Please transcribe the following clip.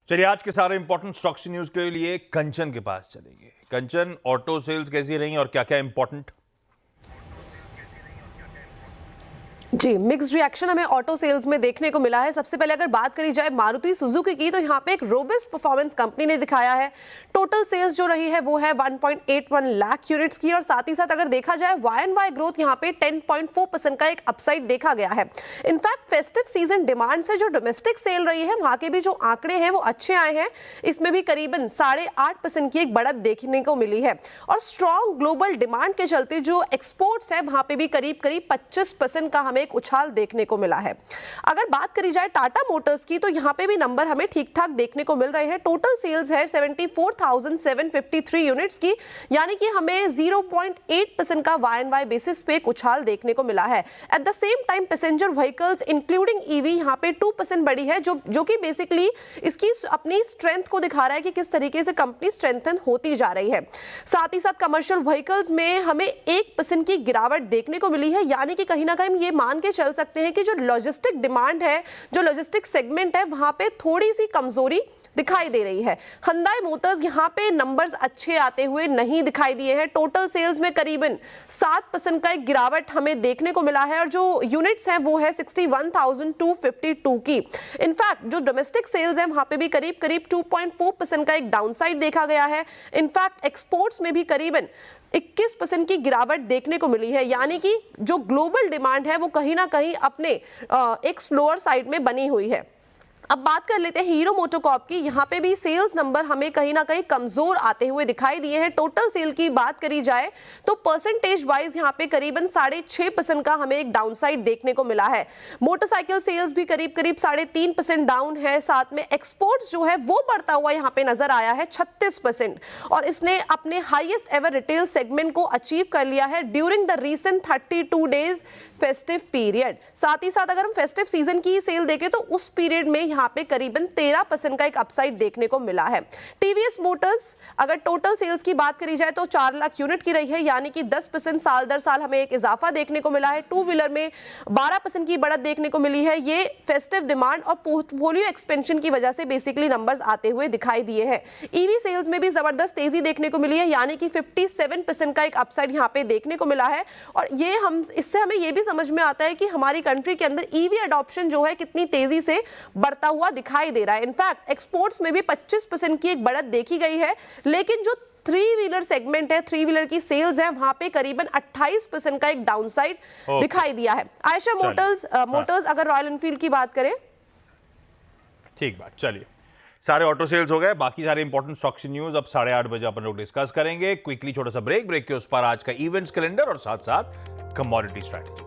चलिए आज के सारे इंपॉर्टेंट स्टॉक्स न्यूज के लिए कंचन के पास चलेंगे। कंचन, ऑटो सेल्स कैसी रही और क्या क्या इंपॉर्टेंट? जी, मिक्स्ड रिएक्शन हमें ऑटो सेल्स में देखने को मिला है। सबसे पहले अगर बात करी जाए मारुति सुजुकी की, तो यहाँ पे एक रोबस्ट परफॉर्मेंस कंपनी ने दिखाया है। टोटल सेल्स जो रही है वो है 1.81 लाख यूनिट्स की, और साथ ही साथ अगर देखा जाए Y-on-Y ग्रोथ यहाँ पे 10.4% का एक अपसाइड देखा गया है। इनफैक्ट फेस्टिव सीजन डिमांड से जो डोमेस्टिक सेल रही है वहां के भी जो आंकड़े हैं वो अच्छे आए हैं। इसमें भी करीबन 8.5% की एक बढ़त देखने को मिली है, और स्ट्रॉन्ग ग्लोबल डिमांड के चलते जो एक्सपोर्ट्स है वहां पे भी करीब 25% का हमें एक उछाल देखने को मिला है। अगर बात करी जाए टाटा मोटर्स की, तो यहाँ पे भी नंबर हमें ठीक ठाक देखने को मिल रहे हैं। टोटल सेल्स है 74,753 यूनिट्स की, यानी कि हमें 0.8% का Y-on-Y बेसिस पे एक उछाल देखने को मिला है। At the same time passenger vehicles including EV यहाँ पे 2% बढ़ी है, जो कि बेसिकली इसकी अपनी स्ट्रेंथ को दिखा रहा है कि किस तरीके से कंपनी स्ट्रेंथन होती जा रही है। साथ ही साथ कमर्शियल व्हीकल्स में हमें 1% की गिरावट देखने को मिली है, यानी कि कहीं ना कहीं ये मान के चल सकते हैं कि जो लॉजिस्टिक डिमांड है, जो लॉजिस्टिक सेगमेंट है, वहां पे थोड़ी सी कमजोरी दिखाई दे रही है। Hyundai मोटर्स यहाँ पे नंबर्स अच्छे आते हुए नहीं दिखाई दिए हैं। टोटल सेल्स में करीबन 7% का एक गिरावट हमें देखने को मिला है, और जो यूनिट्स हैं वो है 61,252 की। इनफैक्ट जो डोमेस्टिक सेल्स है वहां पे भी करीब 2.4% का एक डाउनसाइड देखा गया है। इनफैक्ट एक्सपोर्ट्स में भी करीबन 21% की गिरावट देखने को मिली है, यानी कि जो ग्लोबल डिमांड है वो कहीं ना कहीं अपने एक स्लोअर साइड में बनी हुई है। अब बात कर लेते हैं हीरो मोटोकॉर्प की। यहाँ पे भी सेल्स नंबर हमें कहीं ना कहीं कमजोर आते हुए दिखाई दिए हैं। टोटल सेल की बात करी जाए तो परसेंटेज वाइज यहाँ पे करीबन 6.5% का हमें एक डाउनसाइड देखने को मिला है। मोटरसाइकिल सेल्स भी करीब 3.5% डाउन है। साथ में एक्सपोर्ट्स जो है वो बढ़ता हुआ यहाँ पे नजर आया है 36%, और इसने अपने हाईएस्ट एवर रिटेल सेगमेंट को अचीव कर लिया है during the recent 32 days festive period. साथ ही साथ अगर हम फेस्टिव सीजन की सेल देखें तो उस पीरियड में यहाँ पे करीबन 13% का एक अपसाइड देखने को मिला है। टीवीएस मोटर्स अगर टोटल सेल्स की बात करी जाए तो 4 लाख यूनिट की रही है, यानी कि 10% साल दर साल हमें एक इजाफा देखने को मिला है। टू व्हीलर में 12% की बढ़त देखने को मिली है। ये फेस्टिव डिमांड और पोर्टफोलियो एक्सपेंशन की वजह से बेसिकली नंबर्स आते हुए दिखाई दिए हैं। ईवी सेल्स में भी जबरदस्त तेजी देखने को मिली है, यानी कि 57% का एक अपसाइड यहाँ पे देखने को मिला है। और ये इससे हमें ये भी समझ में आता है कि हमारी कंट्री के अंदर ईवी अडॉप्शन जो है कितनी तेजी से बढ़ता हुआ दिखाई दे रहा है। इनफैक्ट एक्सपोर्ट्स में भी 25% की एक बढ़त देखी गई है, लेकिन जो 3 व्हीलर सेगमेंट है, 3 व्हीलर की सेल्स है, वहां पे करीबन 28% का एक डाउनसाइड दिखाई दिया है। आयशा मोटर्स अगर रॉयल एनफील्ड की बात करें, ठीक बात। चलिए सारे ऑटो सेल्स हो गए, बाकी सारे इंपॉर्टेंट स्टॉक्स न्यूज अब 8:30 बजे अपन लोग डिस्कस करेंगे। क्विकली छोटा सा ब्रेक के उस पर आज का इवेंट्स कैलेंडर और साथ साथ कमोडिटी स्ट्रैटेजी।